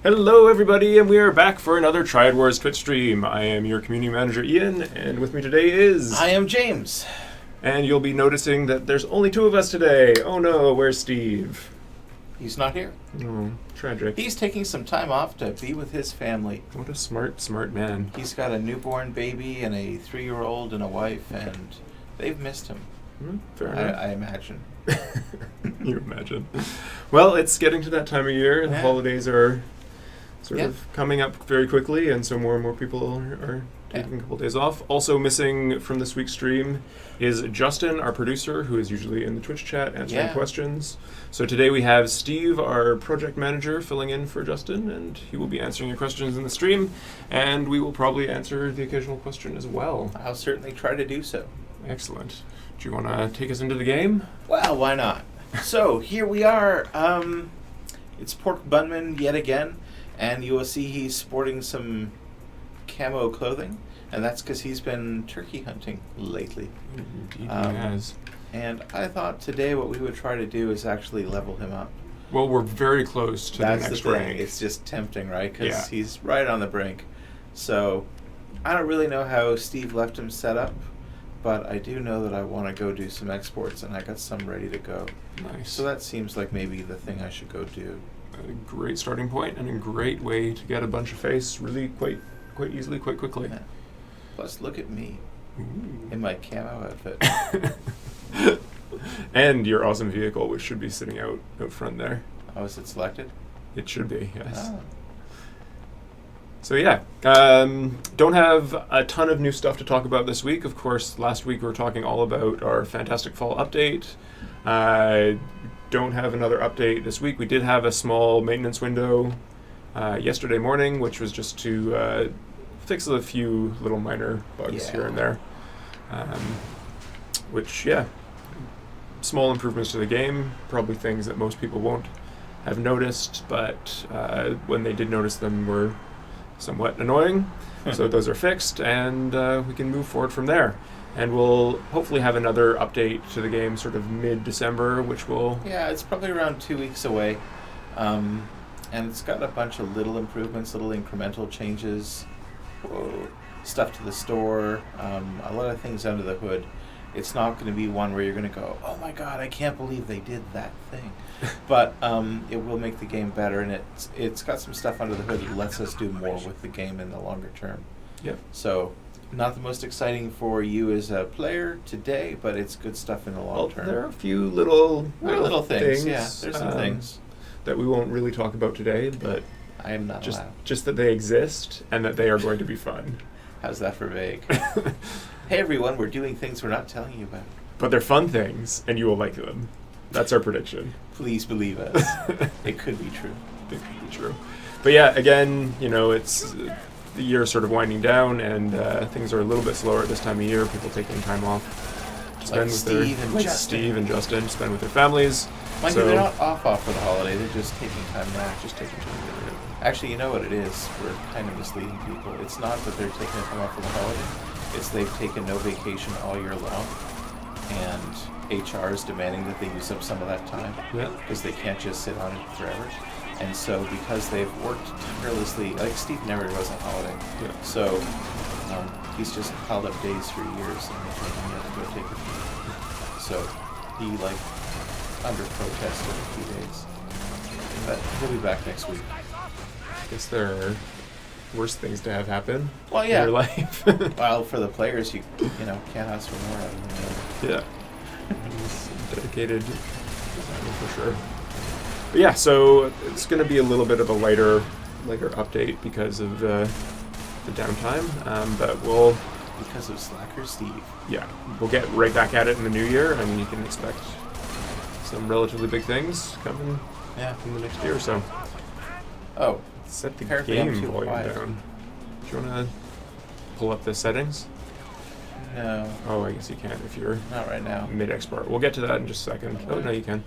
Hello everybody, and we are back for another Triad Wars Twitch stream. I am your community manager Ian, and with me today is... I am James. And you'll be noticing that there's only two of us today. Oh no, where's Steve? He's not here. Oh, tragic. He's taking some time off to be with his family. What a smart man. He's got a newborn baby and a 3-year-old and a wife, and they've missed him. Fair enough. I imagine. You imagine. Well, it's getting to that time of year. The holidays are sort of coming up very quickly, and so more and more people are taking a couple days off. Also missing from this week's stream is Justin, our producer, who is usually in the Twitch chat answering questions. So today we have Steve, our project manager, filling in for Justin, and he will be answering your questions in the stream, and we will probably answer the occasional question as well. I'll certainly try to do so. Excellent. Do you want to take us into the game? Well, why not? So here we are. It's PorkBunMan yet again. And you will see he's sporting some camo clothing, and that's because he's been turkey hunting lately. Indeed he has. And I thought today what we would try to do is actually level him up. Well, we're very close to the next That's the thing. rank. It's just tempting, right? Because he's right on the brink. So I don't really know how Steve left him set up, but I do know that I want to go do some exports, and I got some ready to go. Nice. So that seems like maybe the thing I should go do. A great starting point and a great way to get a bunch of face really quite easily, quite quickly. Yeah. Plus, look at me Ooh. in my camo outfit. And your awesome vehicle, which should be sitting out front there. Oh, is it selected? It should be, yes. Oh. So yeah, don't have a ton of new stuff to talk about this week. Of course, last week we were talking all about our Fantastic Fall update. Don't have another update this week. We did have a small maintenance window yesterday morning, which was just to fix a few little minor bugs here and there. Which, small improvements to the game, probably things that most people won't have noticed, but when they did notice them were somewhat annoying. So those are fixed, and we can move forward from there. And we'll hopefully have another update to the game sort of mid-December, which will... Yeah, it's probably around 2 weeks away. And it's got a bunch of little improvements, little incremental changes, stuff to the store, a lot of things under the hood. It's not going to be one where you're going to go, oh my god, I can't believe they did that thing. But it will make the game better, and it's got some stuff under the hood that lets us do more with the game in the longer term. Yep. So... not the most exciting for you as a player today, but it's good stuff in the long term. There are a few little things. Yeah, there's some things that we won't really talk about today, but I am not allowed. Just that they exist and that they are going to be fun. How's that for vague? Hey everyone, we're doing things we're not telling you about. But they're fun things, and you will like them. That's our prediction. Please believe us. It could be true. It could be true. But yeah, again, it's... the year is sort of winding down, and things are a little bit slower at this time of year. People taking time off to spend with Steve and Justin, spend with their families. Mind you, they're not off for the holiday. They're just taking time now. Just taking time. Actually, you know what it is? We're kind of misleading people. It's not that they're taking time off for the holiday. It's they've taken no vacation all year long, and HR is demanding that they use up some of that time because they can't just sit on it forever. And so because they've worked tirelessly, like Steve never goes on holiday, so he's just piled up days for years, and they told him he had to go take a few. So he under protest in a few days. But he'll be back next week. I guess there are worse things to have happen in your life. Well, for the players, you can't ask for more out of them. He's dedicated designer for sure. But yeah, so it's going to be a little bit of a lighter update because of the downtime, but because of Slacker Steve. Yeah, we'll get right back at it in the new year, and you can expect some relatively big things coming in the next year or so. Oh, set the game volume down. Do you want to pull up the settings? No. Oh, I guess you can if you're not right now. Mid-export. We'll get to that in just a second. Oh, no, you can.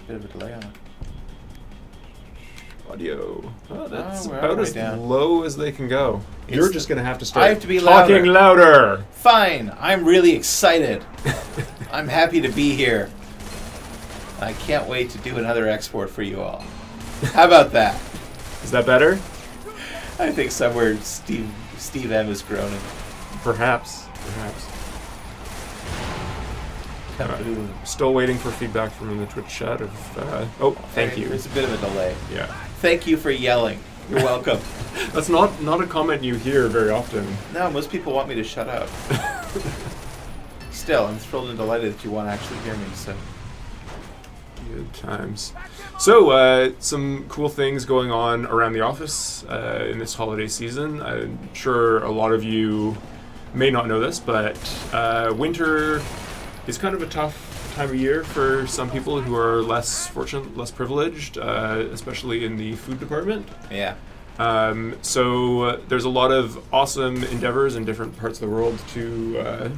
Bit of a delay on it. Audio. Oh, that's about as low as they can go. You're just going to have to start talking louder. Fine. I'm really excited. I'm happy to be here. I can't wait to do another export for you all. How about that? Is that better? I think somewhere Steve M is groaning. Perhaps. Still waiting for feedback from the Twitch chat. Thank you. There's a bit of a delay. Yeah. Thank you for yelling. You're welcome. That's not a comment you hear very often. No, most people want me to shut up. Still, I'm thrilled and delighted that you want to actually hear me. So. Good times. So, some cool things going on around the office in this holiday season. I'm sure a lot of you may not know this, but winter is kind of a tough time of year for some people who are less fortunate, less privileged, especially in the food department. Yeah. So there's a lot of awesome endeavors in different parts of the world to,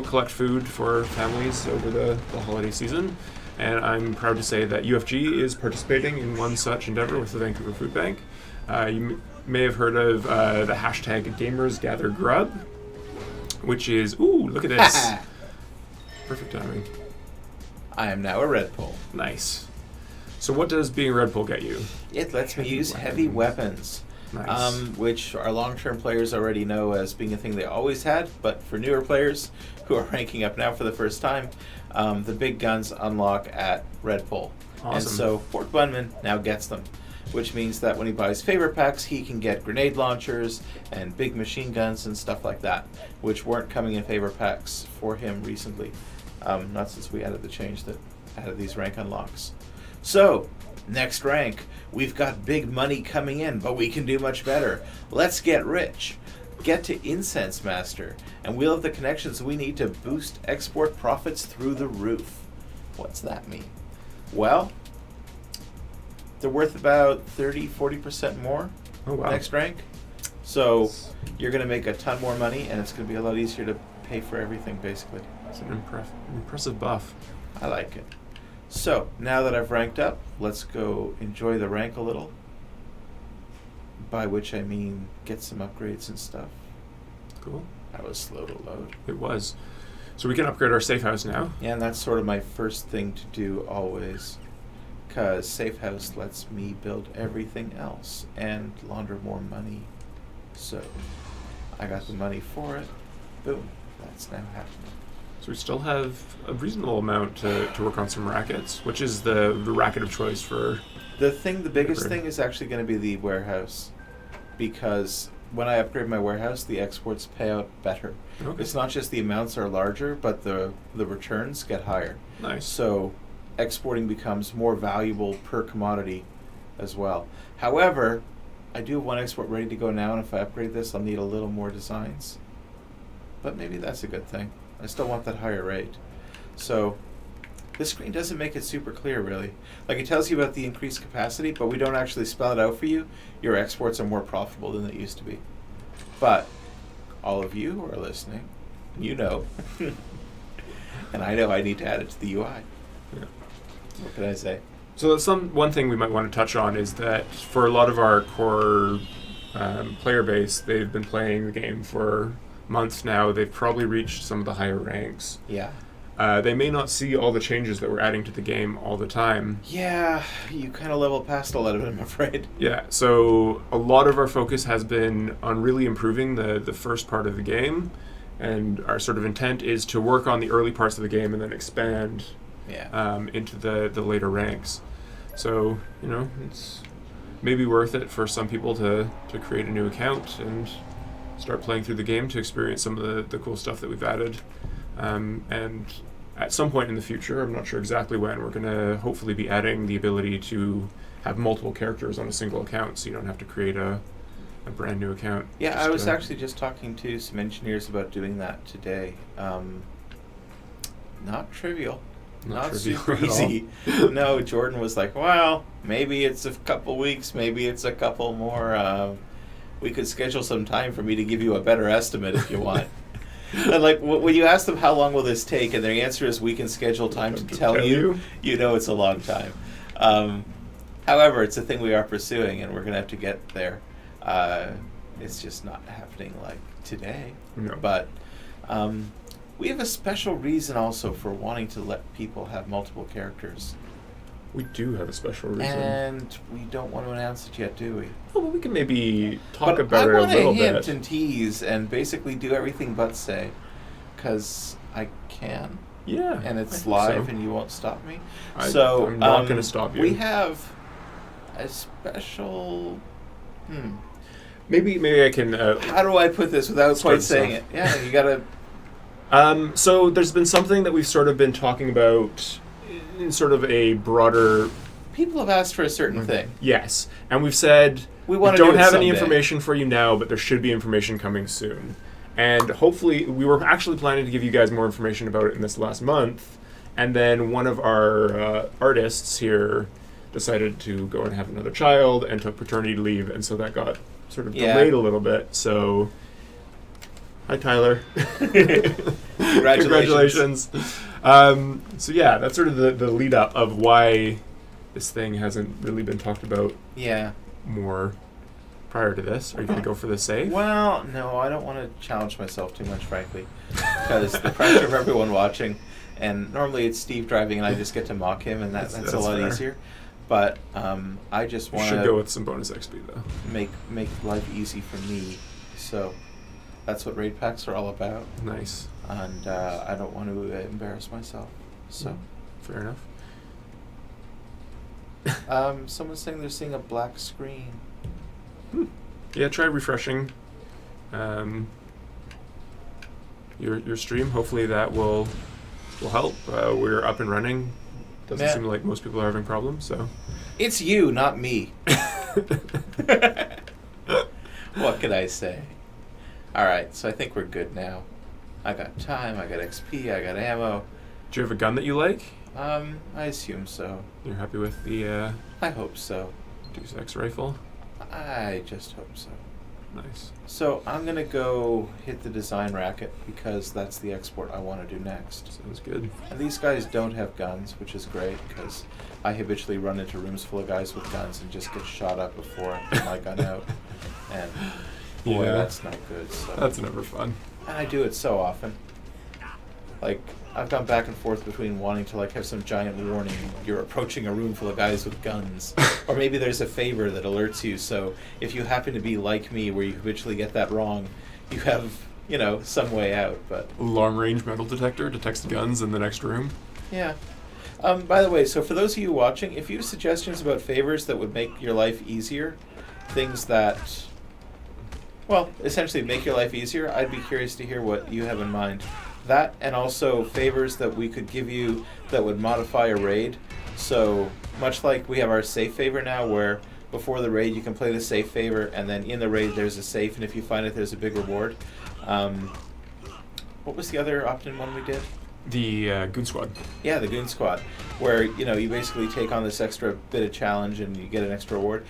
collect food for families over the holiday season. And I'm proud to say that UFG is participating in one such endeavor with the Vancouver Food Bank. You may have heard of the hashtag GamersGatherGrub, which is, look at this. Perfect timing. I am now a Red Bull. Nice. So what does being a Red Bull get you? It lets me use heavy weapons. Nice. Which our long-term players already know as being a thing they always had, but for newer players who are ranking up now for the first time, the big guns unlock at Red Bull. Awesome. And so PorkBunMan now gets them, which means that when he buys favor packs, he can get grenade launchers and big machine guns and stuff like that, which weren't coming in favor packs for him recently. Not since we added the change that added these rank unlocks. So, next rank, we've got big money coming in, but we can do much better. Let's get rich. Get to Incense Master, and we'll have the connections we need to boost export profits through the roof. What's that mean? Well, they're worth about 30-40% more next rank. So you're going to make a ton more money, and it's going to be a lot easier to pay for everything, basically. It's an impressive buff. I like it. So, now that I've ranked up, let's go enjoy the rank a little. By which I mean get some upgrades and stuff. Cool. That was slow to load. It was. So we can upgrade our safe house now. Yeah, and that's sort of my first thing to do always. Because safe house lets me build everything else and launder more money. So, I got the money for it. Boom. That's now happening. So we still have a reasonable amount to work on some rackets, which is the racket of choice for... The biggest thing is actually going to be the warehouse. Because when I upgrade my warehouse, the exports pay out better. Okay. It's not just the amounts are larger, but the returns get higher. Nice. So exporting becomes more valuable per commodity as well. However, I do have one export ready to go now, and if I upgrade this, I'll need a little more designs. But maybe that's a good thing. I still want that higher rate. So this screen doesn't make it super clear, really. Like, it tells you about the increased capacity, but we don't actually spell it out for you. Your exports are more profitable than they used to be. But all of you who are listening, you know. And I know I need to add it to the UI. Yeah. What can I say? So one thing we might want to touch on is that for a lot of our core player base, they've been playing the game for months now. They've probably reached some of the higher ranks. Yeah. They may not see all the changes that we're adding to the game all the time. Yeah, you kind of level past a lot of it, I'm afraid. Yeah, so a lot of our focus has been on really improving the first part of the game, and our sort of intent is to work on the early parts of the game and then expand into the later ranks. So, it's maybe worth it for some people to create a new account and start playing through the game to experience some of the cool stuff that we've added. And at some point in the future, I'm not sure exactly when, we're going to hopefully be adding the ability to have multiple characters on a single account, so you don't have to create a brand new account. Yeah, I was actually just talking to some engineers about doing that today. Not trivial. Not super easy. No, Jordan was like, well, maybe it's a couple weeks, maybe it's a couple more. We could schedule some time for me to give you a better estimate if you want. And like, when you ask them how long will this take, and their answer is we can schedule time to tell you, you know it's a long time. However, it's a thing we are pursuing, and we're going to have to get there. It's just not happening like today. No. But we have a special reason also for wanting to let people have multiple characters. We do have a special reason. And we don't want to announce it yet, do we? Oh, but we can maybe talk But about it a little I want to hint bit. and tease and basically do everything but say, because I can. Yeah. And it's I live think so. and you won't stop me. I'm So not going to stop you. We have a special... Maybe I can... How do I put this without quite saying off. it? Yeah, you got to... So there's been something that we've sort of been talking about in sort of a broader... People have asked for a certain thing. Yes. And we've said, We we want to don't do it have any someday. information for you now, but there should be information coming soon. And hopefully, we were actually planning to give you guys more information about it in this last month. And then one of our artists here decided to go and have another child and took paternity leave. And so that got sort of delayed a little bit. So, hi, Tyler. Congratulations. So yeah, that's sort of the lead up of why this thing hasn't really been talked about more prior to this. Are you going to go for the save? Well, no, I don't want to challenge myself too much, frankly, because the pressure of everyone watching, and normally it's Steve driving and I just get to mock him, and that's a lot fair. easier. But I just want Should go to with some bonus XP though. make life easy for me. So that's what raid packs are all about. Nice. And I don't want to embarrass myself. So Fair enough. someone's saying they're seeing a black screen. Yeah, try refreshing your stream. Hopefully that will help. We're up and running. Doesn't seem like most people are having problems, so. It's you, not me. What could I say? All right, so I think we're good now. I got time, I got XP, I got ammo. Do you have a gun that you like? I assume so. You're happy with the I hope so. Deus Ex rifle? I just hope so. Nice. So I'm going to go hit the design racket because that's the export I want to do next. Sounds good. And these guys don't have guns, which is great because I habitually run into rooms full of guys with guns and just get shot up before I get my gun out. And boy, that's not good. So. That's never fun. And I do it so often. Like, I've gone back and forth between wanting to like have some giant warning, you're approaching a room full of guys with guns. Or maybe there's a favor that alerts you, so if you happen to be like me where you habitually get that wrong, you have, some way out. But Long-range metal detector detects the guns in the next room. yeah. By the way, so for those of you watching, if you have suggestions about favors that would make your life easier, things that, well, essentially make your life easier, I'd be curious to hear what you have in mind. That, and also favors that we could give you that would modify a raid. So much like we have our safe favor now, where before the raid you can play the safe favor, and then in the raid there's a safe, and if you find it there's a big reward. What was the other opt-in one we did? The Goon Squad. Yeah, the Goon Squad, where you basically take on this extra bit of challenge and you get an extra reward.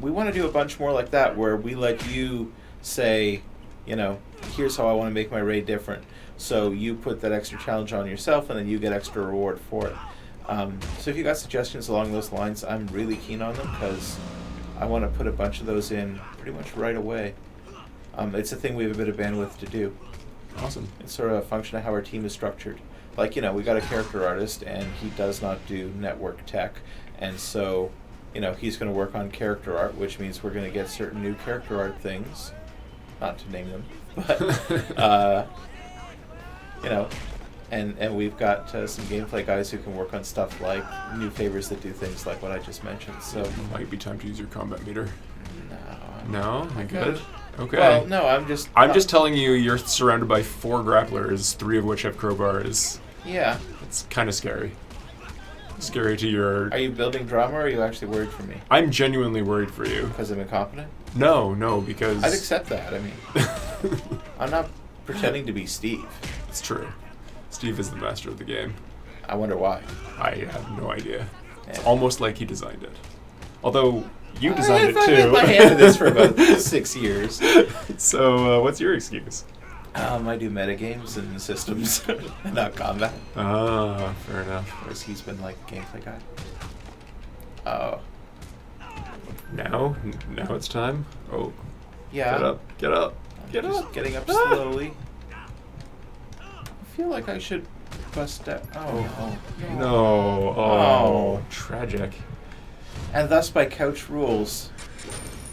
We want to do a bunch more like that, where we let you say, here's how I want to make my raid different. So you put that extra challenge on yourself, and then you get extra reward for it. So if you got suggestions along those lines, I'm really keen on them because I want to put a bunch of those in pretty much right away. It's a thing we have a bit of bandwidth to do. Awesome. It's sort of a function of how our team is structured. Like, we got a character artist, and he does not do network tech. And so, he's going to work on character art, which means we're going to get certain new character art things. Not to name them, but... and we've got some gameplay guys who can work on stuff like new favors that do things like what I just mentioned. So it might be time to use your combat meter. No, I'm good. Okay. Well, no, I'm just telling you, you're surrounded by 4 grapplers, 3 of which have crowbars. Yeah. It's kind of scary. Scary to your... Are you building drama, or are you actually worried for me? I'm genuinely worried for you. Because I'm incompetent? No, because... I'd accept that. I mean, I'm not pretending to be Steve. It's true. Steve is the master of the game. I wonder why. I have no idea. Yeah. It's almost like he designed it. Although, you designed it too. I've had my hand in this for about 6 years. So, what's your excuse? I do metagames and systems, not combat. Ah, fair enough. Whereas he's been like gameplay guy. Oh. Now it's time? Oh. Yeah. Get up. I'm just getting up slowly. I feel like I should bust down. Oh, no. No. Oh, tragic. And thus, by couch rules,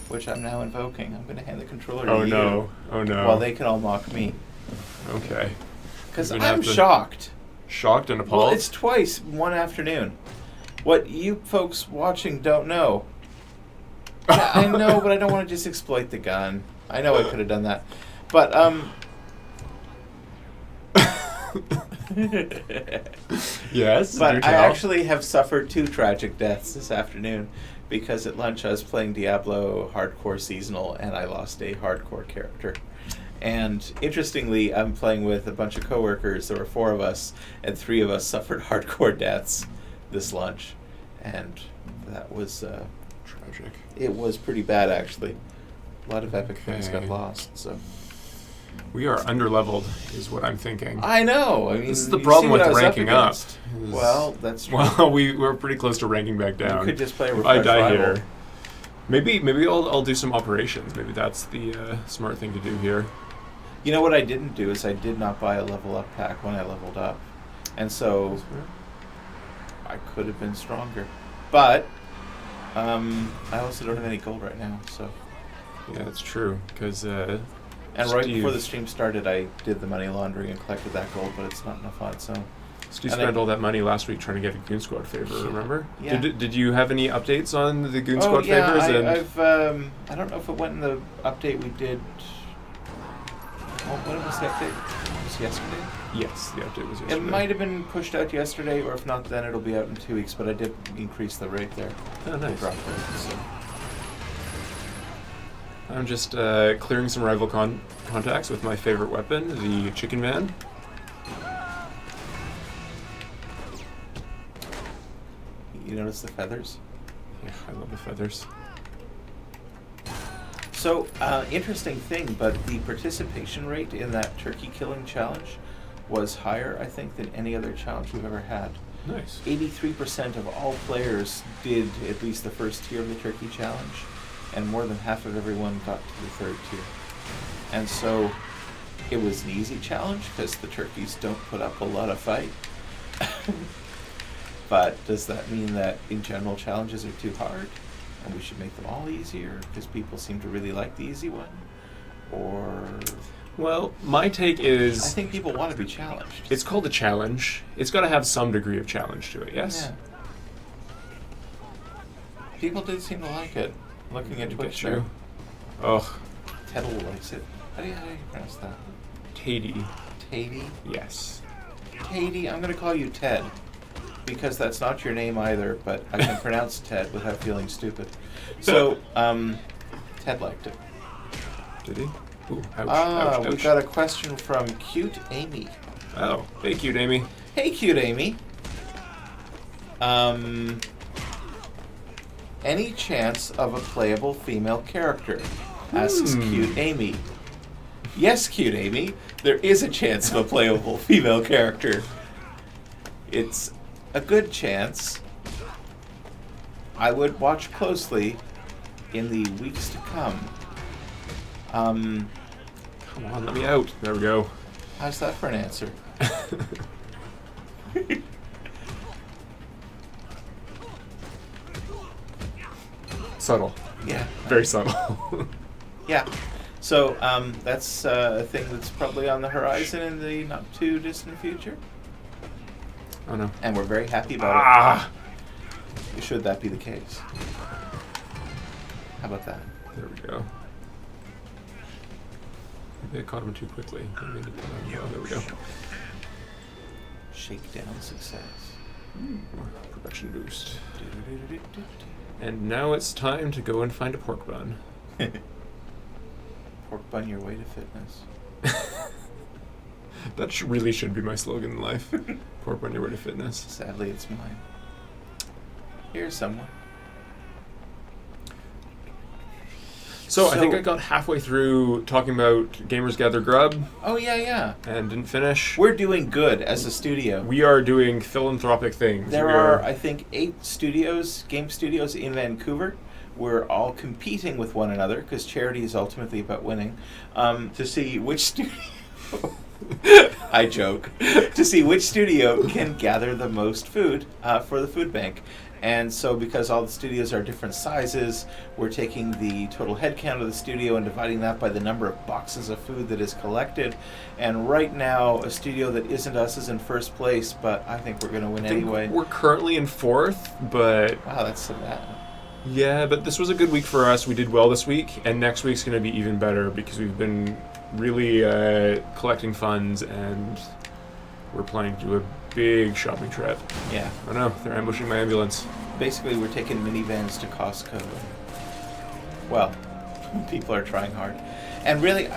which I'm now invoking, I'm going to hand the controller to you. Oh no. While they can all mock me. Okay. Because I'm shocked. Shocked and appalled? Well, it's twice one afternoon. What you folks watching don't know. Yeah, I know, but I don't want to just exploit the gun. I know I could have done that. But, Yes, but I actually have suffered 2 tragic deaths this afternoon because at lunch I was playing Diablo Hardcore Seasonal and I lost a hardcore character. And interestingly, I'm playing with a bunch of coworkers. There were 4 of us, and 3 of us suffered hardcore deaths this lunch. And that was tragic. It was pretty bad, actually. A lot of epic things got lost, so... We are underleveled, is what I'm thinking. I know. I mean, this is the problem with ranking up. Well, that's true. Well, we're pretty close to ranking back down. You could just play a if I die rival. here. Maybe I'll do some operations. Maybe that's the smart thing to do here. You know what I didn't do is I did not buy a level up pack when I leveled up, and so I could have been stronger. But I also don't have any gold right now, so. Yeah, that's true. Because and right before the stream started, I did the money laundering and collected that gold, but it's not enough on its own. Steve spent all that money last week trying to get a Goon Squad favor, remember? Yeah. Did you have any updates on the Goon Squad favors? I don't know if it went in the update we did. Well, when was the update? Was it yesterday? Yes, the update was yesterday. It might have been pushed out yesterday, or if not, then it'll be out in 2 weeks. But I did increase the rate there. Oh, nice. The drop rate, so. I'm just clearing some rival contacts with my favorite weapon, the Chicken Man. You notice the feathers? Yeah, I love the feathers. So, interesting thing, but the participation rate in that turkey killing challenge was higher, I think, than any other challenge we've ever had. Nice. 83% of all players did at least the first tier of the turkey challenge, and more than half of everyone got to the 3rd tier. And so, it was an easy challenge, because the turkeys don't put up a lot of fight. But does that mean that, in general, challenges are too hard? And we should make them all easier because people seem to really like the easy one? Or... Well, my take is... I think people want to be challenged. It's called a challenge. It's got to have some degree of challenge to it, yes? Yeah. People did seem to like it, looking at Twitch there. Ugh. Teddle likes it. How do you pronounce that? Tatey. Tatey? Yes. Tatey, I'm going to call you Ted. Because that's not your name either, but I can pronounce Ted without feeling stupid. So, Ted liked it. Did he? Ooh, ouch, we got a question from Cute Amy. Oh, hey, Cute Amy. Hey, Cute Amy. Any chance of a playable female character? Asks Cute Amy. Yes, Cute Amy. There is a chance of a playable female character. It's a good chance. I would watch closely in the weeks to come. Come on, let me out. There we go. How's that for an answer? Subtle. Yeah. Very subtle. Yeah. So that's a thing that's probably on the horizon in the not too distant future. Oh no. And we're very happy about it. Should that be the case? How about that? There we go. Maybe I caught him too quickly. Oh, there we go. Shakedown success. Production boost. And now it's time to go and find a pork bun. Pork bun your way to fitness. That really should be my slogan in life. Pork bun your way to fitness. Sadly, it's mine. Here's someone. So I think I got halfway through talking about Gamers Gather Grub. Oh, yeah. And didn't finish. We're doing good as a studio. We are doing philanthropic things. There are, I think, 8 studios, game studios in Vancouver. We're all competing with one another, because charity is ultimately about winning, to see which studio I joke, to see which studio can gather the most food for the food bank. And so because all the studios are different sizes, we're taking the total head count of the studio and dividing that by the number of boxes of food that is collected. And right now, a studio that isn't us is in first place, but I think we're going to win anyway. We're currently in fourth, but... Wow, that's so bad. Yeah, but this was a good week for us. We did well this week, and next week's going to be even better because we've been really collecting funds, and we're planning to do a big shopping trip. Yeah. I know, they're ambushing my ambulance. Basically, we're taking minivans to Costco. Well, people are trying hard. And really,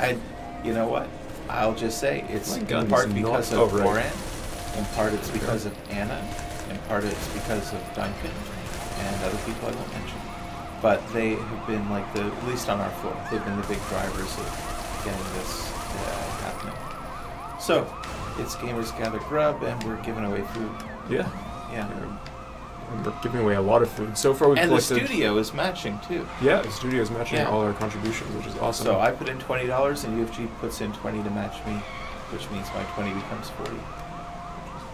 you know what? I'll just say it's in part because of Moran, in part it's because of Anna, in part it's because of Duncan, and other people I won't mention. But they have been at least on our floor, they've been the big drivers of getting this happening. So, it's Gamers Gather Grub, and we're giving away food. Yeah. Yeah. And we're giving away a lot of food. So far we've collected... And the studio is matching, too. Yeah, the studio is matching all our contributions, which is awesome. So I put in $20, and UFG puts in 20 to match me, which means my 20 becomes 40.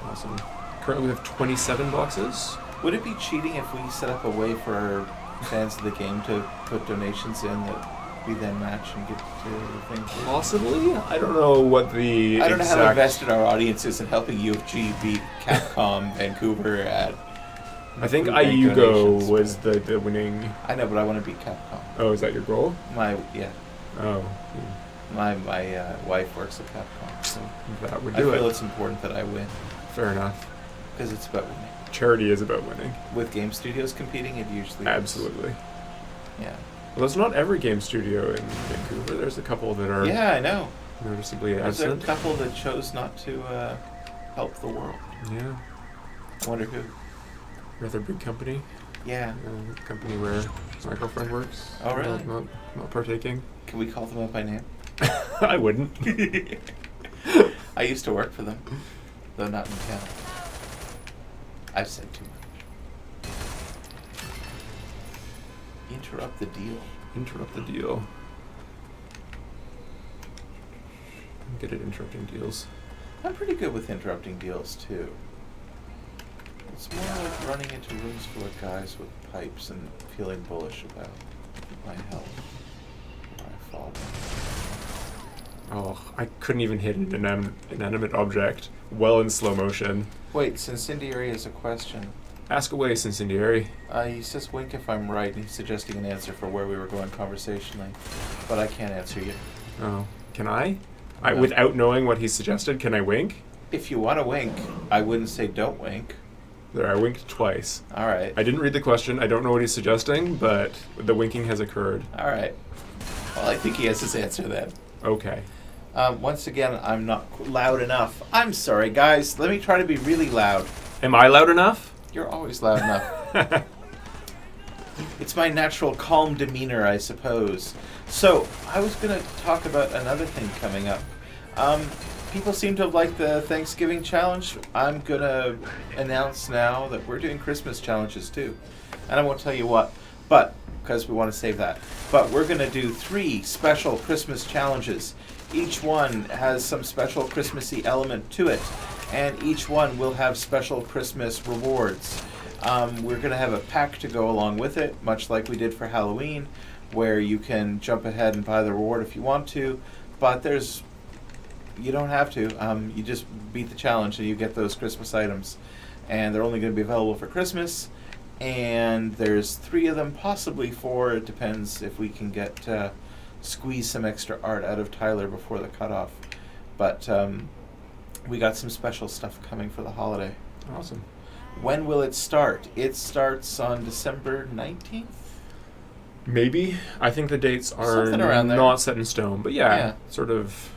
Awesome. Currently we have 27 boxes. Would it be cheating if we set up a way for our fans of the game to put donations in that we then match and get to the thing? Possibly. I don't know what the I don't know how invested our audience is in helping UFG beat Capcom Vancouver at... I think Iugo was the winning... I know, but I want to beat Capcom. Oh, is that your goal? Yeah. Oh. My wife works at Capcom, so that would I feel it's important that I win. Fair enough. Because it's about winning. Charity is about winning. With game studios competing, it usually Absolutely. is. Yeah. Well, that's not every game studio in Vancouver. There's a couple that are... Yeah, I know. Noticeably There's absent. a couple that chose not to help the world. Yeah. I wonder who. Rather big company. Yeah. Company where my girlfriend works. Oh, really? Not partaking. Can we call them out by name? I wouldn't. I used to work for them, though not in town. I've said too much. Interrupt the deal. Interrupt the deal. I'm good at interrupting deals. I'm pretty good with interrupting deals, too. It's more like running into rooms full of guys with pipes and feeling bullish about my health. I fall down. Oh, I couldn't even hit an inanimate object well in slow motion. Wait, Incendiary has a question. Ask away, Incendiary. He says wink if I'm right, and he's suggesting an answer for where we were going conversationally. But I can't answer you. Oh, can I? No. Without knowing what he suggested, can I wink? If you want to wink, I wouldn't say don't wink. There, I winked twice. All right. I didn't read the question. I don't know what he's suggesting, but the winking has occurred. All right. Well, I think he has his answer then. Okay. Once again, I'm not loud enough. I'm sorry, guys. Let me try to be really loud. Am I loud enough? You're always loud enough. It's my natural calm demeanor, I suppose. So, I was going to talk about another thing coming up. People seem to have liked the Thanksgiving challenge. I'm going to announce now that we're doing Christmas challenges too. And I won't tell you what, but because we want to save that. But we're going to do 3 special Christmas challenges. Each one has some special Christmassy element to it. And each one will have special Christmas rewards. We're going to have a pack to go along with it, much like we did for Halloween, where you can jump ahead and buy the reward if you want to. But you don't have to. You just beat the challenge and you get those Christmas items. And they're only going to be available for Christmas. And there's 3 of them, possibly 4. It depends if we can squeeze some extra art out of Tyler before the cutoff. But we got some special stuff coming for the holiday. Awesome. When will it start? It starts on December 19th? Maybe. I think the dates are not set in stone. But yeah, sort of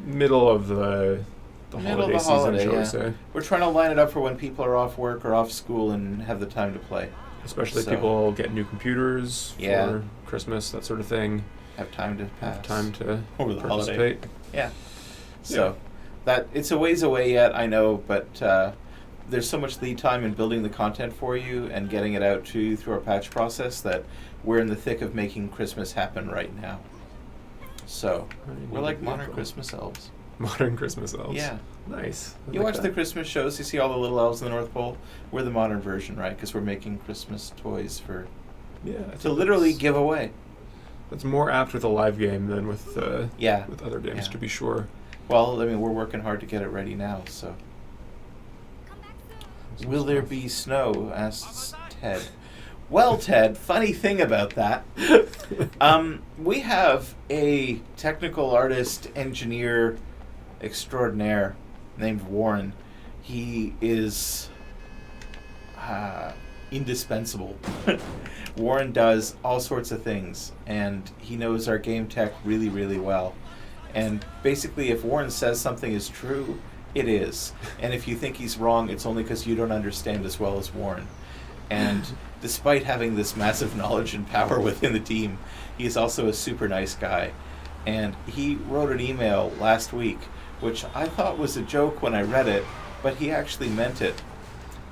middle of the holiday season, shall we say. We're trying to line it up for when people are off work or off school and have the time to play. Especially people get new computers for Christmas, that sort of thing. Have time to pass. Have time to over the participate. Holiday. Yeah. So that it's a ways away yet, I know, but there's so much lead time in building the content for you and getting it out to you through our patch process that we're in the thick of making Christmas happen right now. So we're like modern Christmas elves. Modern Christmas elves. Yeah. Nice. You watch the Christmas shows, you see all the little elves in the North Pole. We're the modern version, right? Because we're making Christmas toys to literally give away. That's more apt with a live game than with other games, to be sure. Well, I mean, we're working hard to get it ready now, so. Will there be snow? Asks Ted. Well, Ted, funny thing about that. We have a technical artist, engineer extraordinaire named Warren. He is indispensable. Warren does all sorts of things, and he knows our game tech really, really well. And basically, if Warren says something is true, it is. And if you think he's wrong, it's only because you don't understand as well as Warren. And despite having this massive knowledge and power within the team, he's also a super nice guy. And he wrote an email last week, which I thought was a joke when I read it, but he actually meant it.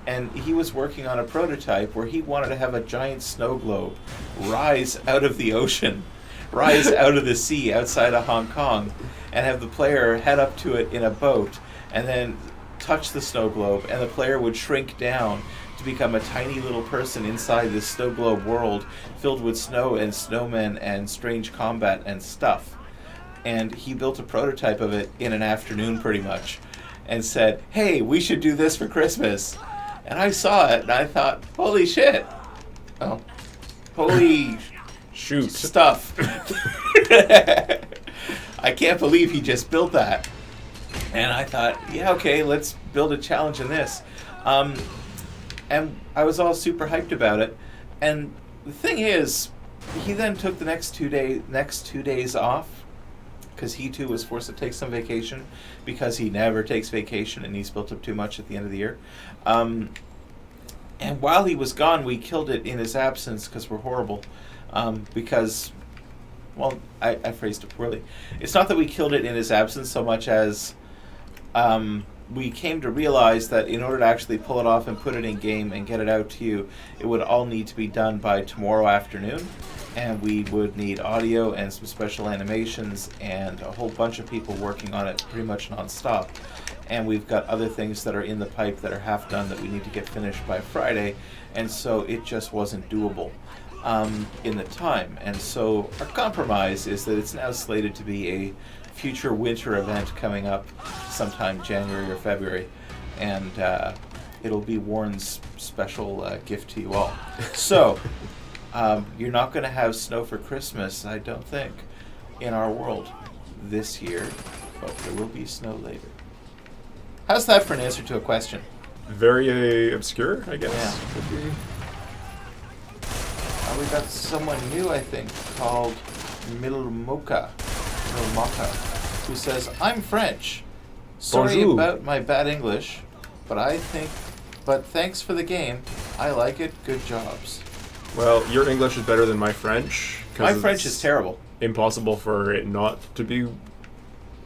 And he was working on a prototype where he wanted to have a giant snow globe rise out of the ocean, rise out of the sea outside of Hong Kong, and have the player head up to it in a boat and then touch the snow globe, and the player would shrink down to become a tiny little person inside this snow globe world filled with snow and snowmen and strange combat and stuff. And he built a prototype of it in an afternoon pretty much and said, hey, we should do this for Christmas. And I saw it and I thought, holy shit. Oh, holy shoot stuff. I can't believe he just built that. And I thought, yeah, okay, let's build a challenge in this. And I was all super hyped about it. And the thing is, he then took the next 2 days off because he too was forced to take some vacation because he never takes vacation and he's built up too much at the end of the year. And while he was gone, we killed it in his absence because we're horrible. Because, well, I phrased it poorly. It's not that we killed it in his absence so much as we came to realize that in order to actually pull it off and put it in game and get it out to you, it would all need to be done by tomorrow afternoon. And we would need audio and some special animations and a whole bunch of people working on it pretty much non-stop. And we've got other things that are in the pipe that are half done that we need to get finished by Friday. And so it just wasn't doable in the time. And so our compromise is that it's now slated to be a future winter event coming up sometime January or February. And it'll be Warren's special gift to you all. So you're not going to have snow for Christmas, I don't think, in our world this year. But there will be snow later. How's that for an answer to a question? Very obscure, I guess. Yeah. We got someone new, I think, called Milmoka, who says, I'm French. Sorry Bonjour. about my bad English, but thanks for the game. I like it. Good jobs. Well, your English is better than my French. My French is terrible. Impossible for it not to be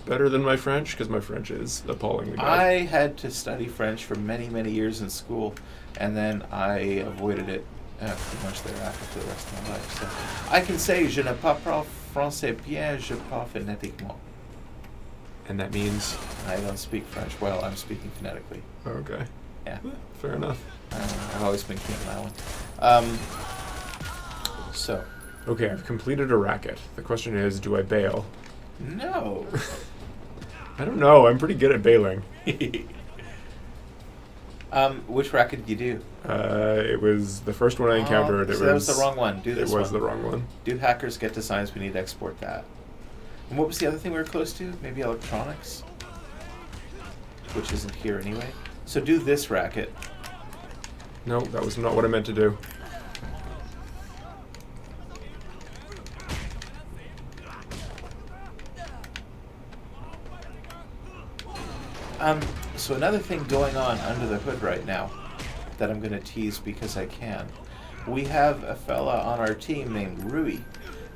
better than my French, because my French is appallingly bad. I had to study French for many, many years in school, and then I avoided it pretty much thereafter for the rest of my life. So I can say, je ne parle français bien, je parle phonétiquement. And that means? I don't speak French well. I'm speaking phonetically. Okay. Yeah. Fair enough. I've always been keen on that one. So. Okay, I've completed a racket. The question is, do I bail? No. I don't know. I'm pretty good at bailing. Which racket did you do? It was the first one I encountered. That was the wrong one. Do this one. It was the wrong one. Do hackers get designs? We need to export that. And what was the other thing we were close to? Maybe electronics? Which isn't here anyway. So do this racket. No, that was not what I meant to do. So another thing going on under the hood right now that I'm going to tease because I can. We have a fella on our team named Rui,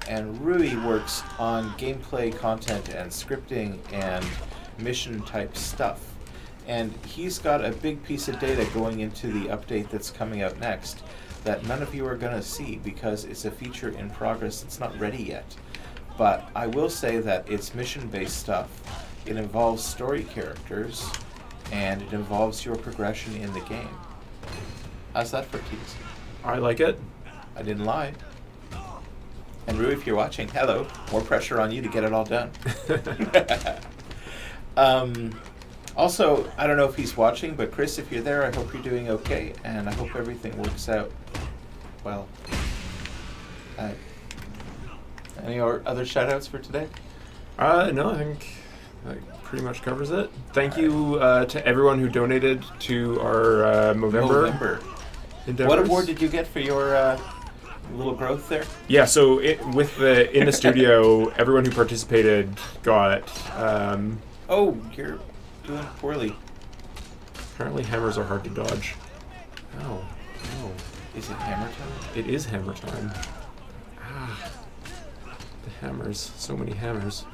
and Rui works on gameplay content and scripting and mission type stuff. And he's got a big piece of data going into the update that's coming out next that none of you are going to see because it's a feature in progress. It's not ready yet. But I will say that it's mission-based stuff. it involves story characters, and it involves your progression in the game. How's that for a tease? I like it. I didn't lie. And Rui, if you're watching, hello. More pressure on you to get it all done. Also, I don't know if he's watching, but Chris, if you're there, I hope you're doing okay, and I hope everything works out well. Any other shout-outs for today? No, I think that pretty much covers it. Thank you to everyone who donated to our Movember endeavors. What award did you get for your little growth there? Yeah, so in the studio, everyone who participated got. Oh, you're doing poorly. Apparently, hammers are hard to dodge. Oh, no. Is it hammer time? It is hammer time. Ah, the hammers. So many hammers.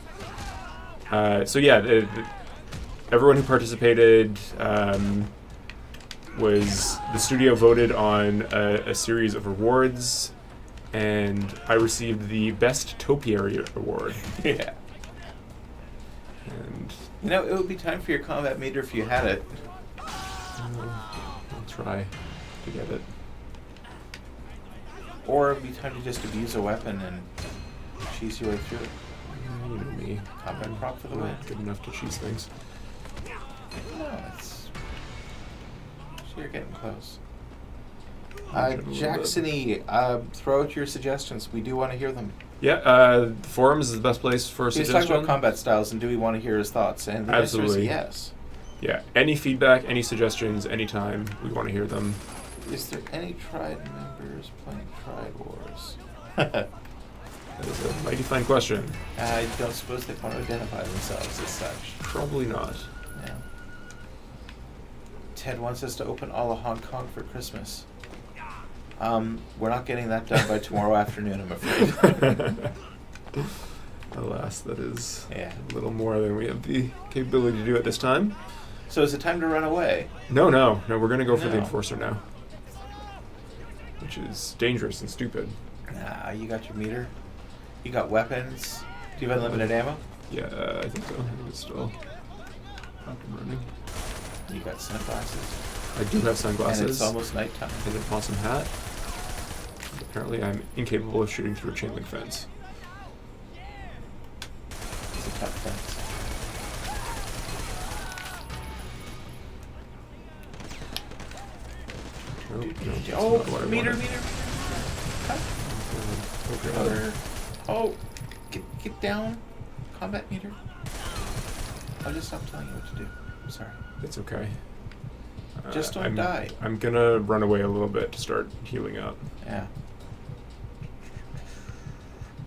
So yeah, everyone who participated was the studio voted on a series of awards, and I received the Best Topiary Award. Yeah. And you know, it would be time for your combat meter if you had it. I'll try to get it. Or it would be time to just abuse a weapon and cheese your way through it. You know me. Combat prop for the win. Not good enough to cheese things. No, it's... So you're getting close. Jacksony, throw out your suggestions. We do want to hear them. Yeah, the forums is the best place for He's suggestions. talking about combat styles, and do we want to hear his thoughts? And the Absolutely. answer is yes. Yeah, any feedback, any suggestions, anytime, we want to hear them. Is there any Triad members playing Triad Wars? That is a mighty fine question. I don't suppose they want to identify themselves as such. Probably not. Yeah. Ted wants us to open all of Hong Kong for Christmas. We're not getting that done by tomorrow afternoon, I'm afraid. Alas, that is Yeah. a little more than we have the capability to do at this time. So is it time to run away? No, we're going to go for the No. Enforcer now. Which is dangerous and stupid. Nah, you got your meter. You got weapons. Do you have unlimited ammo? Yeah, I think so. I think it's still up and running. You got sunglasses. I do have sunglasses. And it's almost nighttime. And an awesome hat. Apparently I'm incapable of shooting through a chain link fence. It's a tough fence. Nope, Oh, meter. Cut. Okay. Oh, get down. Combat meter. I'll just stop telling you what to do. I'm sorry. It's okay. Just don't die. I'm gonna run away a little bit to start healing up. Yeah.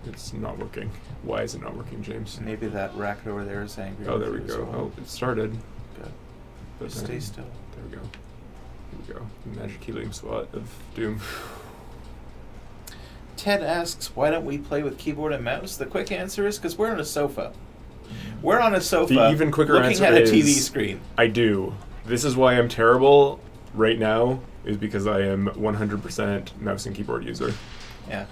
It's not working. Why is it not working, James? Maybe that racket over there is angry. Oh, there we with you as go. well. Oh, it started. Good. But Just stay still. There we go. Here we go. The magic healing spot of doom. Ted asks, why don't we play with keyboard and mouse? The quick answer is because we're on a sofa. We're on a sofa The even quicker looking answer at a is TV screen. I do. This is why I'm terrible right now, is because I am 100% mouse and keyboard user. Yeah.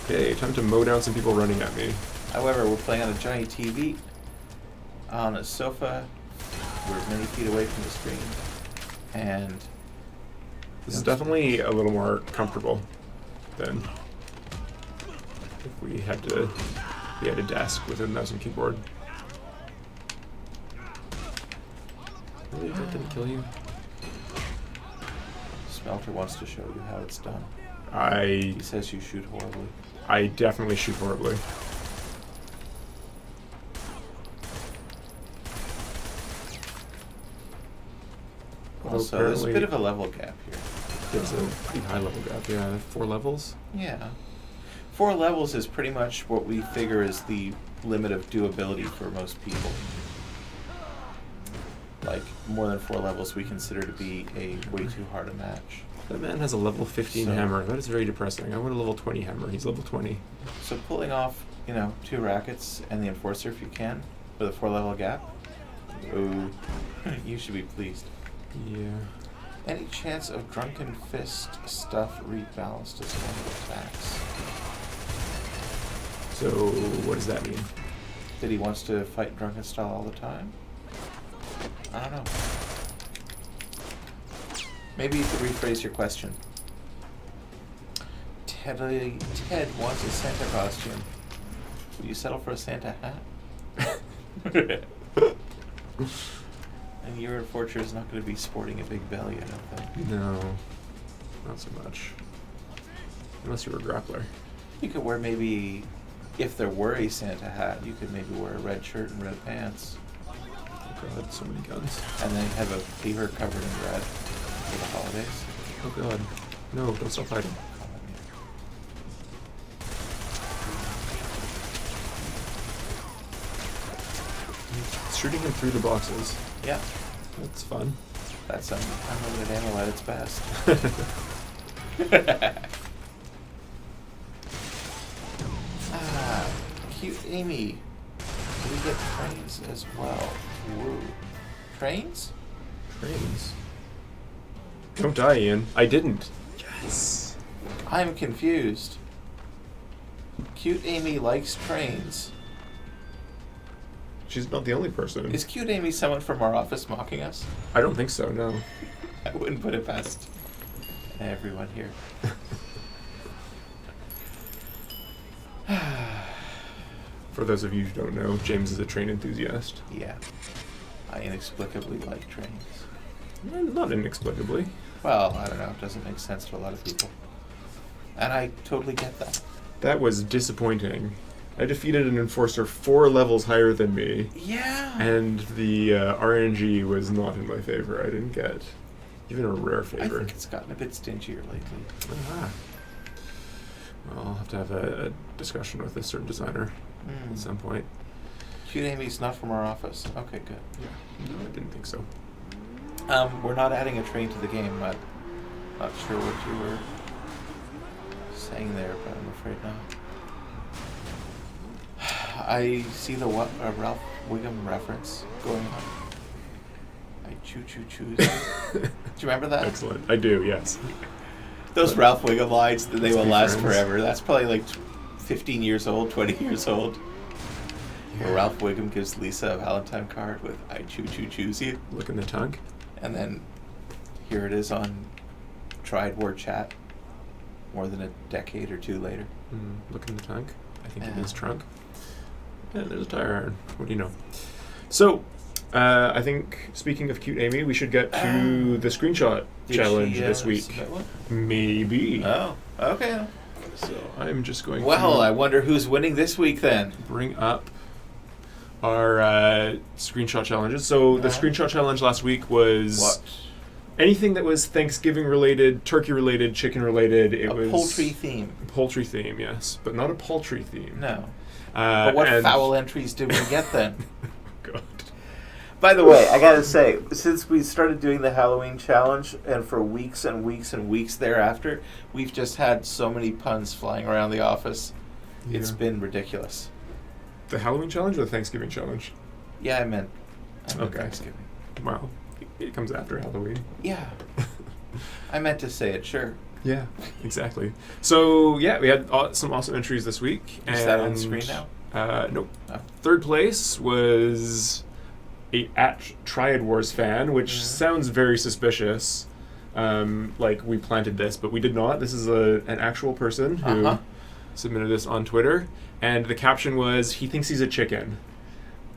Okay, time to mow down some people running at me. However, we're playing on a giant TV, on a sofa. We're many feet away from the screen. And This is definitely a little more comfortable than if we had a desk with a mouse and keyboard. Really? That didn't kill you? Smelter wants to show you how it's done. I He says you shoot horribly. definitely shoot horribly. Also, there's a bit of a level gap here. There's a pretty high level gap, yeah. 4 levels? Yeah. 4 levels is pretty much what we figure is the limit of doability for most people. Like, more than 4 levels we consider to be a way too hard a match. That man has a level 15 So- hammer. That is very depressing. I want a level 20 hammer. He's level 20. So pulling off, 2 rackets and the Enforcer if you can, with a 4 level gap, ooh, you should be pleased. Yeah. Any chance of Drunken Fist stuff rebalanced as one of attacks? So, what does that mean? That he wants to fight drunken style all the time? I don't know. Maybe you could rephrase your question. Ted wants a Santa costume. Would you settle for a Santa hat? And your Forger is not going to be sporting a big belly, I don't think. No, not so much. Unless you were a grappler. You could wear maybe, if there were a Santa hat, you could maybe wear a red shirt and red pants. Oh god, so many guns. And then have a beaver covered in red for the holidays. Oh god. No, don't stop fighting. Shooting him through the boxes. Yeah. That's fun. That's unlimited ammo at its best. Cute Amy. We get trains as well. Woo. Trains? Trains. Don't die, Ian. I didn't. Yes. I'm confused. Cute Amy likes trains. She's not the only person. Is Cute Amy someone from our office mocking us? I don't think so, no. I wouldn't put it past everyone here. For those of you who don't know, James is a train enthusiast. Yeah. I inexplicably like trains. Not inexplicably. Well, I don't know. It doesn't make sense to a lot of people. And I totally get that. That was disappointing. I defeated an enforcer 4 levels higher than me. Yeah. And the RNG was not in my favor. I didn't get even a rare favor. I think it's gotten a bit stingier lately. Ah. Well, I'll have to have a discussion with a certain designer at some point. Cute Amy's not from our office. Okay, good. Yeah. No, I didn't think so. We're not adding a train to the game. I'm not sure what you were saying there, but I'm afraid not. I see the Ralph Wiggum reference going on. I choo-choo-choose. Do you remember that? Excellent. I do, yes. Those Ralph Wiggum lines, they will last friends. forever. That's probably like 15 years old, 20 years old. Yeah. Where Ralph Wiggum gives Lisa a Valentine card with I choo-choo-choose you. Look in the tongue. And then here it is on Triad War Chat more than a decade or two later. Look in the tongue. I think it Yeah. is trunk. Yeah, there's a tire iron. What do you know? So, I think, speaking of Cute Amy, we should get to the screenshot challenge this week. submit one? Maybe. Oh, okay. So, I'm just going Well, to I wonder who's winning this week then. bring up our screenshot challenges. So, the screenshot challenge last week was What? anything that was Thanksgiving related, turkey related, chicken related. It was Poultry theme. Poultry theme, yes, but not a poultry theme. No. But what and- foul entries did we get then? God. By the way, I gotta say, since we started doing the Halloween challenge, and for weeks and weeks and weeks thereafter, we've just had so many puns flying around the office. It's Yeah. been ridiculous. The Halloween challenge or the Thanksgiving challenge? Yeah, I meant Okay. Thanksgiving. Wow. It comes after Halloween. Yeah. I meant to say it, sure. Yeah, exactly. So, yeah, we had some awesome entries this week. Is that on the screen now? Nope. Oh. Third place was a Triad Wars fan, which sounds very suspicious. Like we planted this, but we did not. This is an actual person who submitted this on Twitter. And the caption was, he thinks he's a chicken,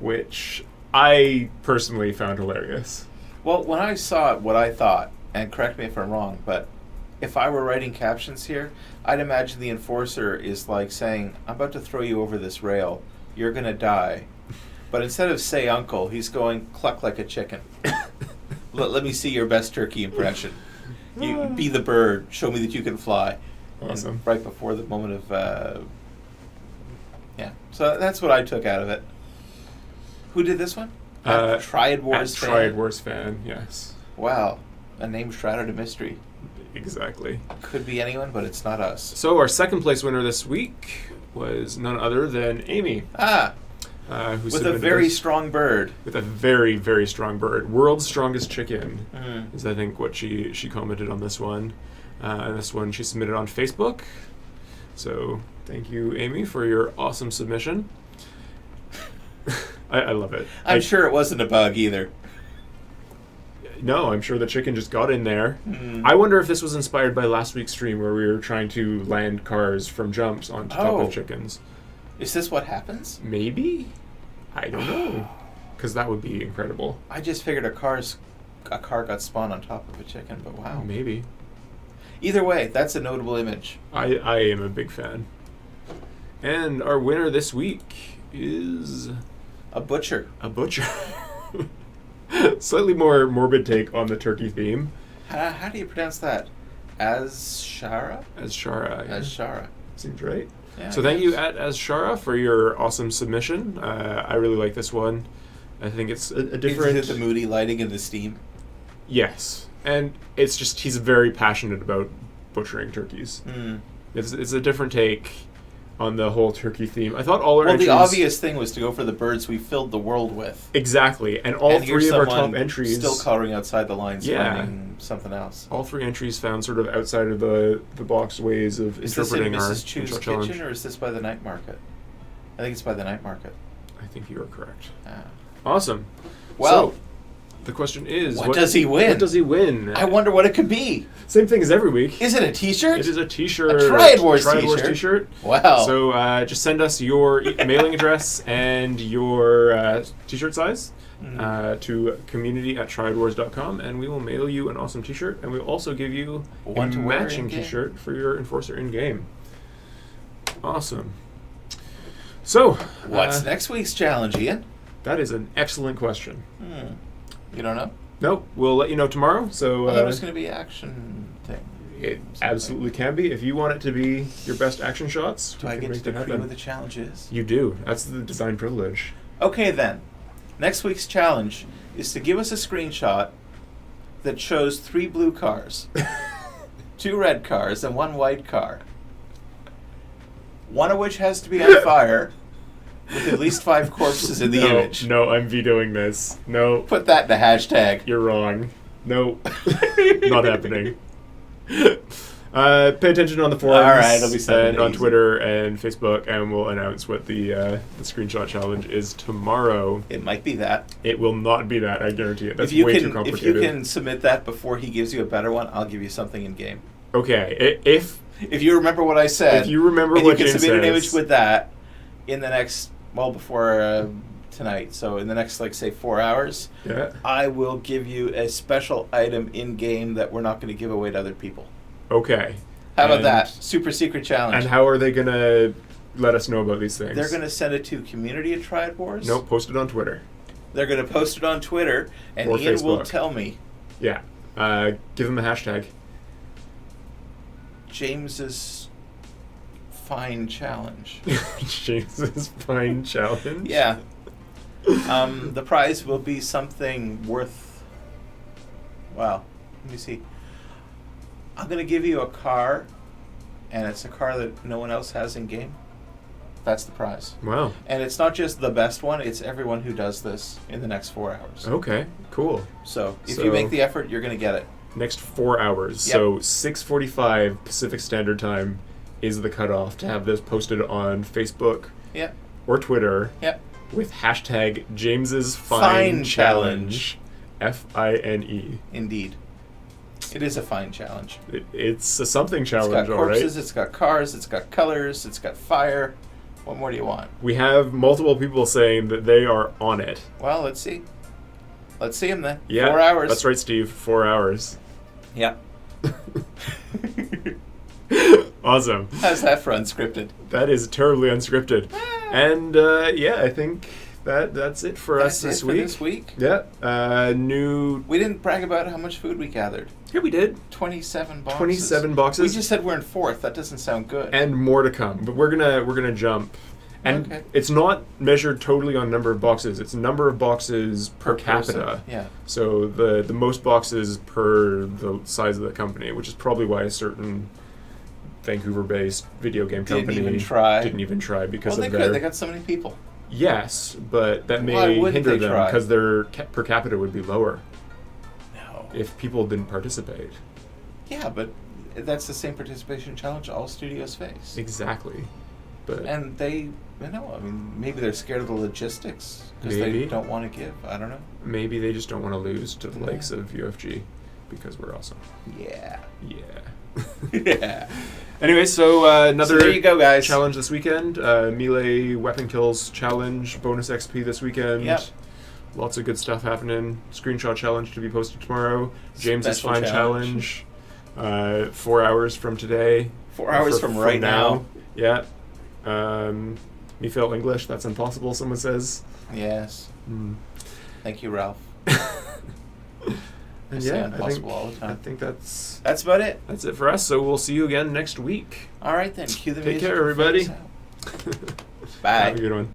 which I personally found hilarious. Well, when I saw it, what I thought, and correct me if I'm wrong, but if I were writing captions here, I'd imagine the enforcer is like saying, I'm about to throw you over this rail. You're going to die. But instead of say uncle, he's going cluck like a chicken. Let me see your best turkey impression. You be the bird. Show me that you can fly. Awesome. And right before the moment of... yeah. So that's what I took out of it. Who did this one? Triad Wars fan? Triad Wars fan, yes. Wow. A name shrouded in mystery. Exactly. Could be anyone, but it's not us. So our second place winner this week was none other than Amy. Who With a very strong bird. With a very, very strong bird. World's strongest chicken is, I think, what she commented on this one. And this one she submitted on Facebook. So thank you, Amy, for your awesome submission. I love it. I'm sure it wasn't a bug either. No, I'm sure the chicken just got in there. Mm. I wonder if this was inspired by last week's stream where we were trying to land cars from jumps on top of chickens. Is this what happens? Maybe? I don't know. Because that would be incredible. I just figured a car got spawned on top of a chicken, but wow. Maybe. Either way, that's a notable image. I am a big fan. And our winner this week is... A butcher. A butcher. Slightly more morbid take on the turkey theme. How do you pronounce that? Azshara? Azshara. Yeah. Azshara. Seems right. Yeah, So thank you at Azshara for your awesome submission. I really like this one. I think it's a different... Is it the moody lighting and the steam? Yes. And it's just, he's very passionate about butchering turkeys. Mm. It's a different take on the whole turkey theme. I thought all our entries... the obvious thing was to go for the birds we filled the world with. Exactly. And all three of our top entries... still coloring outside the lines, finding something else. All three entries found sort of outside of the box ways of interpreting our Is this in Mrs. Chu's kitchen, or is this by the night market? I think it's by the night market. I think you are correct. Ah. Awesome. Well... So, the question is... What does he win? What does he win? I wonder what it could be. Same thing as every week. Is it a t-shirt? It is a t-shirt. A Triad Wars Triad t-shirt. Wars t-shirt. Wow. So just send us your mailing address and your t-shirt size to community@triadwars.com, and we will mail you an awesome t-shirt, and we'll also give you One a to wear matching in-game. t-shirt for your Enforcer in-game. Awesome. So... What's next week's challenge, Ian? That is an excellent question. You don't know? Nope. We'll let you know tomorrow. So I thought it was going to be action thing. It absolutely can be. If you want it to be your best action shots, Do we I can get make to that decree happen. what the challenge is? You do. That's the design privilege. Okay, then. Next week's challenge is to give us a screenshot that shows 3 blue cars, 2 red cars, and 1 white car. One of which has to be on fire, with at least 5 corpses in the image. No, I'm vetoing this. No, Put that in the hashtag. you're wrong. No, not happening. Pay attention on the forums. All right, it'll be something and on easy. Twitter and Facebook, and we'll announce what the screenshot challenge is tomorrow. It might be that. It will not be that, I guarantee it. That's If you way too can, complicated. if you can submit that before he gives you a better one, I'll give you something in game. Okay, if you remember what I said, if you remember and what you can James submit an says, image with that in the next, before tonight, so in the next, say 4 hours, yeah. I will give you a special item in game that we're not going to give away to other people. Okay. How about And- that? Super secret challenge. And how are they going to let us know about these things? They're going to send it to community at Triad Wars. Nope, post it on Twitter. They're going to post it on Twitter, and Or Ian will Facebook. tell me Yeah. Give them a hashtag. James's fine challenge. James's fine challenge. Yeah. The prize will be something worth... Wow. Let me see. I'm going to give you a car, and it's a car that no one else has in game. That's the prize. Wow. And it's not just the best one, it's everyone who does this in the next 4 hours. Okay, cool. So if So- you make the effort, you're going to get it. Next 4 hours. Yep. So 6:45 Pacific Standard Time is the cutoff to have this posted on Facebook Yep. or Twitter Yep. with hashtag James's Fine Fine Challenge. F-I-N-E. Indeed. It is a fine challenge. It's a something It's challenge, got all right. corpses, it's got cars, it's got colors, it's got fire. What more do you want? We have multiple people saying that they are on it. Well, let's see. Let's see them then. Yeah, 4 hours. That's right, Steve. 4 hours. Yep. Awesome. How's that for unscripted? That is terribly unscripted. And yeah, I think that's it for us That's this it week. for this week. Yeah. New. We didn't brag about how much food we gathered. Yeah, we did. 27 boxes. 27 boxes. We just said we're in 4th. That doesn't sound good. And more to come. But we're gonna jump. And Okay. it's not measured totally on number of boxes. It's number of boxes per capita. person. Yeah. So the most boxes per the size of the company, which is probably why a certain Vancouver-based video game Didn't company even try. didn't even try because Well, they of could. their They got so many people. yes, but that Why may wouldn't hinder they them try? because their per capita would be lower No. if people didn't participate. Yeah, but that's the same participation challenge all studios face. Exactly. But And they, maybe they're scared of the logistics because Maybe. they don't want to give. I don't know. maybe they just don't want to lose to the Yeah. likes of UFG because we're awesome. Yeah. Yeah. Yeah. Anyway, so another So there you go, guys. challenge this weekend. Melee weapon kills challenge, bonus XP this weekend. Yep. Lots of good stuff happening. Screenshot challenge to be posted tomorrow. James's Special Fine challenge. 4 hours from today. 4 hours from right now. Yeah. Me fail English. That's impossible, someone says. Yes. Mm. Thank you, Ralph. And say yeah, impossible all the time. I think that's That's about it. it for us. So we'll see you again next week. All right, then. Cue the Take music. care, everybody. and fade us out. Bye. Have a good one.